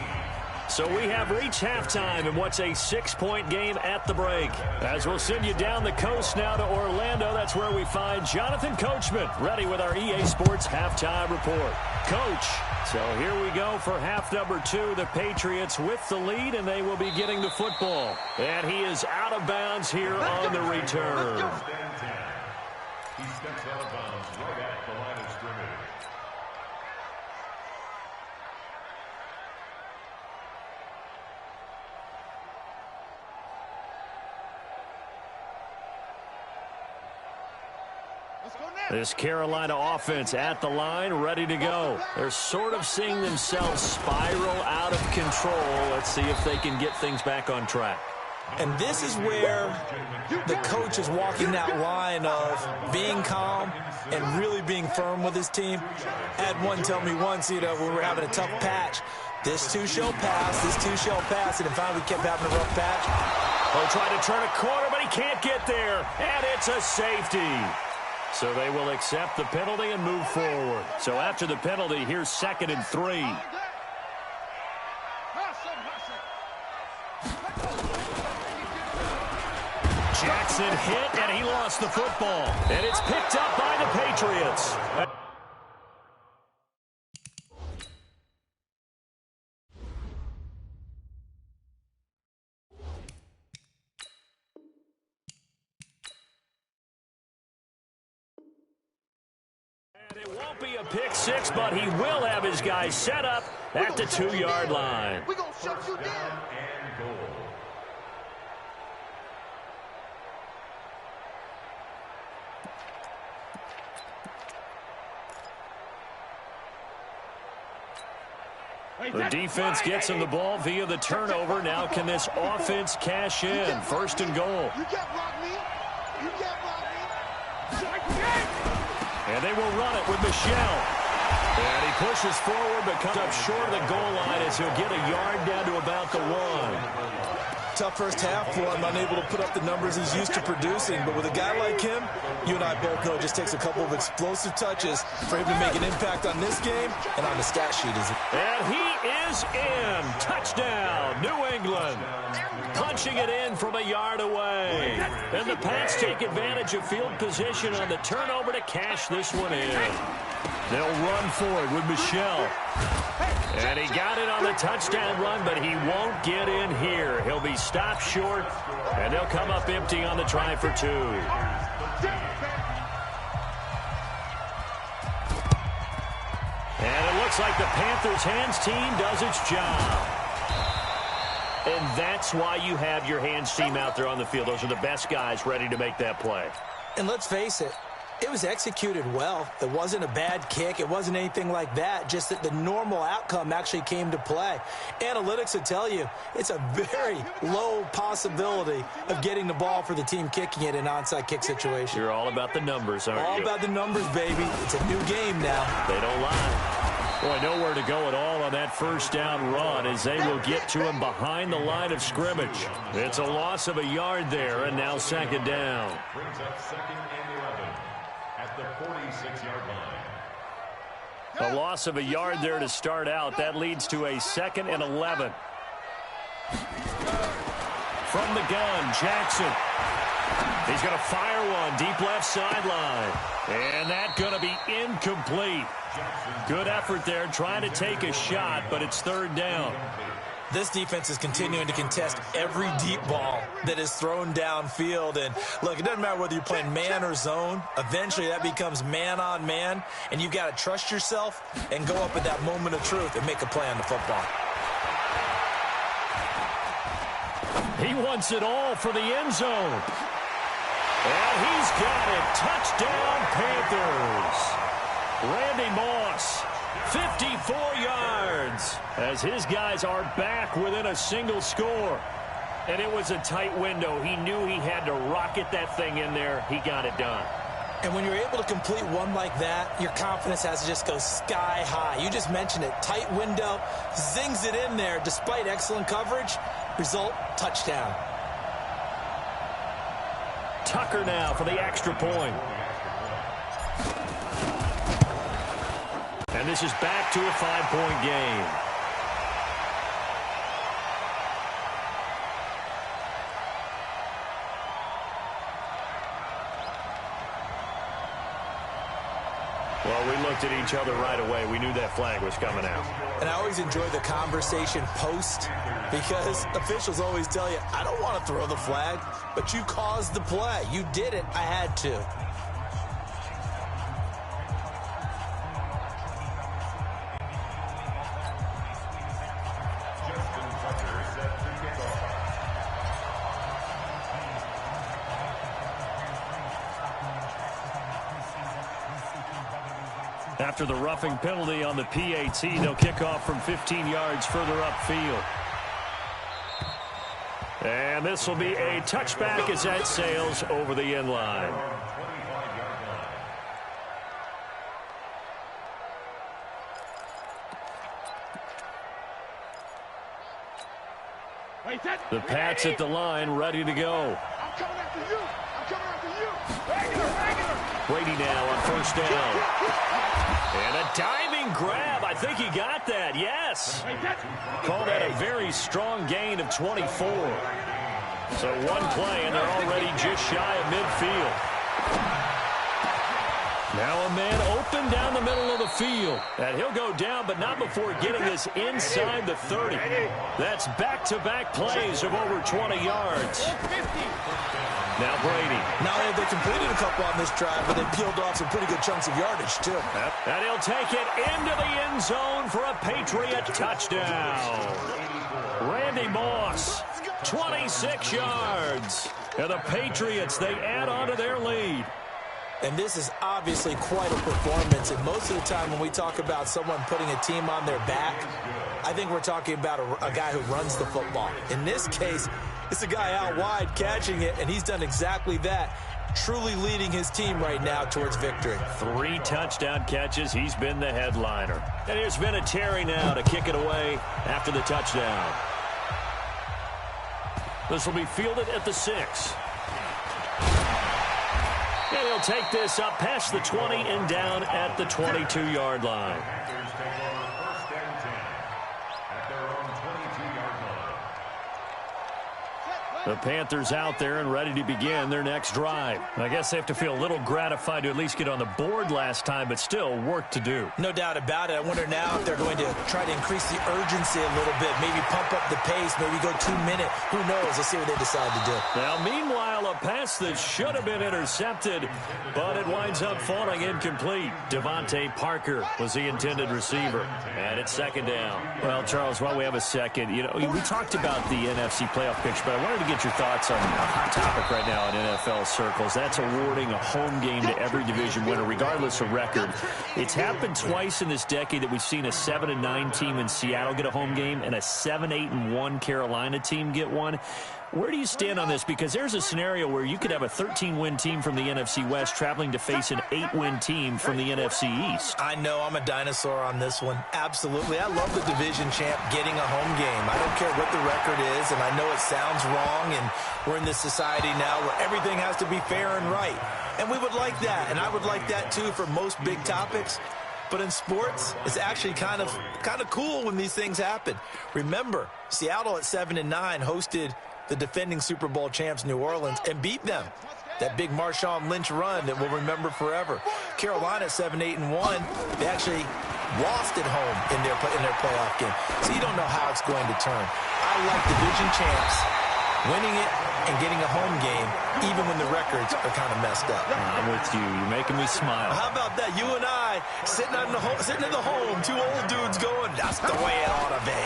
So we have reached halftime in what's a 6-point game at the break. As we'll send you down the coast now to Orlando, that's where we find Jonathan Coachman, ready with our EA Sports Halftime Report. Coach, so here we go for half number 2. The Patriots with the lead, and they will be getting the football. And he is out of bounds here on the return. He steps out of bounds right at the line of scrimmage. This Carolina offense at the line, ready to go. They're sort of seeing themselves spiral out of control. Let's see if they can get things back on track. And this is where the coach is walking that line of being calm and really being firm with his team. I had one tell me once, when we were having a tough patch, this too shall pass, this too shall pass. And in fact, we kept having a rough patch. He'll try to turn a corner, but he can't get there. And it's a safety. So they will accept the penalty and move forward. So after the penalty, here's 2nd and 3. Jackson hit, and he lost the football. And it's picked up by the Patriots. It won't be a pick six, but he will have his guys set up at the 2-yard line. We're going to shut you down. The defense gets him the ball via the turnover. Now can this offense cash in? 1st and goal. You can't block me. You can't block me. And they will run it with Michelle. And he pushes forward but comes up short of the goal line as he'll get a yard down to about the 1. Tough first half for him, unable to put up the numbers he's used to producing. But with a guy like him, you and I both know it just takes a couple of explosive touches for him to make an impact on this game and on the stat sheet. And he is in. Touchdown, New England. Punching it in from a yard away. And the Pats take advantage of field position on the turnover to cash this one in. They'll run for it with Michelle. And he got it on the touchdown run, but he won't get in here. He'll be stopped short, and they'll come up empty on the try for 2. And it looks like the Panthers' hands team does its job. And that's why you have your hands team out there on the field. Those are the best guys ready to make that play. And let's face it, it was executed well. It wasn't a bad kick. It wasn't anything like that. Just that the normal outcome actually came to play. Analytics will tell you it's a very low possibility of getting the ball for the team kicking it in an onside kick situation. You're all about the numbers, aren't you? All about the numbers, baby. It's a new game now. They don't lie. Boy, nowhere to go at all on that first down run as they will get to him behind the line of scrimmage. It's a loss of a yard there, and now 2nd down. Brings up 2nd and 11 at the 46-yard line. A loss of a yard there to start out. That leads to a 2nd and 11. From the gun, Jackson. He's going to fire one deep left sideline. And that's going to be incomplete. Good effort there, trying to take a shot, but it's 3rd down. This defense is continuing to contest every deep ball that is thrown downfield. And, look, it doesn't matter whether you're playing man or zone. Eventually, that becomes man-on-man, and you've got to trust yourself and go up at that moment of truth and make a play on the football. He wants it all for the end zone. And he's got it. Touchdown, Panthers. Randy Moss, 54 yards, as his guys are back within a single score. And it was a tight window. He knew he had to rocket that thing in there. He got it done. And when you're able to complete one like that, your confidence has to just go sky high. You just mentioned it. Tight window, zings it in there despite excellent coverage. Result, touchdown. Tucker now for the extra point. And this is back to a 5-point game. Well, we looked at each other right away. We knew that flag was coming out. And I always enjoy the conversation post because officials always tell you, I don't want to throw the flag, but you caused the play. You did it. I had to. After the roughing penalty on the PAT, they'll kick off from 15 yards further upfield. And this will be a touchback as that sails over the end line. The Pats at the line, ready to go. I'm coming after you. I'm coming after you. Regular. Brady now on first down. And a diving grab. I think he got that. Yes. Call that a very strong gain of 24. So one play, and they're already just shy of midfield. Now a man open down the middle of the field. And he'll go down, but not before getting this inside the 30. That's back-to-back plays of over 20 yards. Now Brady. Not only have they completed a couple on this drive, but they peeled off some pretty good chunks of yardage, too. And he'll take it into the end zone for a Patriot touchdown. Randy Moss, 26 yards. And the Patriots, they add on to their lead. And this is obviously quite a performance. And most of the time when we talk about someone putting a team on their back, I think we're talking about a guy who runs the football. In this case, it's a guy out wide catching it, and he's done exactly that, truly leading his team right now towards victory. 3 touchdown catches. He's been the headliner. And here's Vinatieri now to kick it away after the touchdown. This will be fielded at the 6. And he'll take this up past the 20 and down at the 22-yard line. The Panthers out there and ready to begin their next drive. I guess they have to feel a little gratified to at least get on the board last time, but still work to do. No doubt about it. I wonder now if they're going to try to increase the urgency a little bit, maybe pump up the pace, maybe go 2-minute. Who knows? Let's see what they decide to do. Now, meanwhile, a pass that should have been intercepted, but it winds up falling incomplete. Devontae Parker was the intended receiver, and it's second down. Well, Charles, while we have a second, we talked about the NFC playoff picture, but I wanted to get your thoughts on a hot topic right now in NFL circles. That's awarding a home game to every division winner, regardless of record. It's happened twice in this decade that we've seen a 7-9 team in Seattle get a home game and a 7-8-1 Carolina team get one. Where do you stand on this? Because there's a scenario where you could have a 13-win team from the NFC West traveling to face an 8-win team from the NFC East. I know I'm a dinosaur on this one. Absolutely. I love the division champ getting a home game. I don't care what the record is, and I know it sounds wrong, and we're in this society now where everything has to be fair and right. And we would like that, and I would like that too for most big topics. But in sports, it's actually kind of cool when these things happen. Remember, Seattle at 7-9 hosted the defending Super Bowl champs New Orleans and beat them. That big Marshawn Lynch run that we'll remember forever. Carolina at 7-8-1, they actually lost at home in their playoff game. So you don't know how it's going to turn. I like division champs winning it and getting a home game, even when the records are kind of messed up. I'm with you. You're making me smile. How about that? You and I sitting in the home, 2 old dudes going, that's the way it ought to be.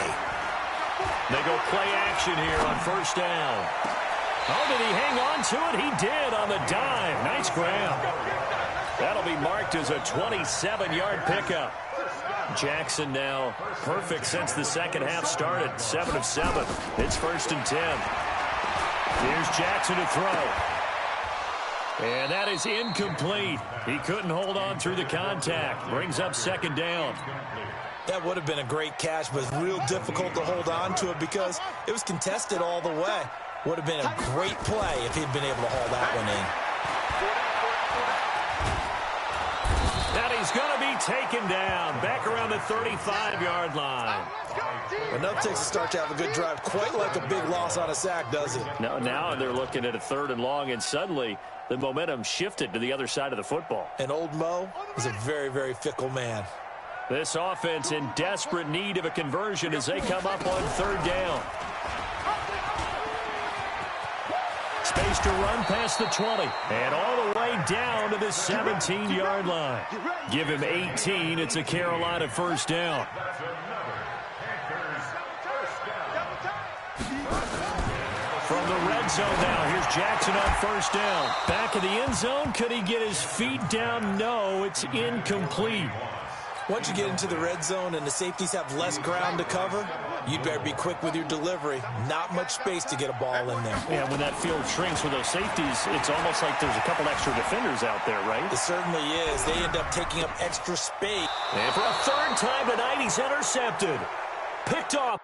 They go play action here on first down. Oh, did he hang on to it? He did on the dive. Nice grab. That'll be marked as a 27-yard pickup. Jackson now perfect since the second half started. 7 of 7. It's 1st and 10. Here's Jackson to throw. And that is incomplete. He couldn't hold on through the contact. Brings up 2nd down. That would have been a great catch, but real difficult to hold on to it because it was contested all the way. Would have been a great play if he'd been able to haul that one in. And he's going to be taken down back around the 35-yard line. Enough takes a start to have a good drive, quite like a big loss on a sack, does it? Now they're looking at a 3rd and long, and suddenly the momentum shifted to the other side of the football. And old Mo is a very, very fickle man. This offense in desperate need of a conversion as they come up on 3rd down. Space to run past the 20 and all the way down to the 17-yard line. Give him 18. It's a Carolina 1st down. From the red zone now, here's Jackson on 1st down. Back of the end zone. Could he get his feet down? No, it's incomplete. Once you get into the red zone and the safeties have less ground to cover, you'd better be quick with your delivery. Not much space to get a ball in there. Yeah, when that field shrinks with those safeties, it's almost like there's a couple extra defenders out there, right? It certainly is. They end up taking up extra space. And for a 3rd time tonight, he's intercepted. Picked off.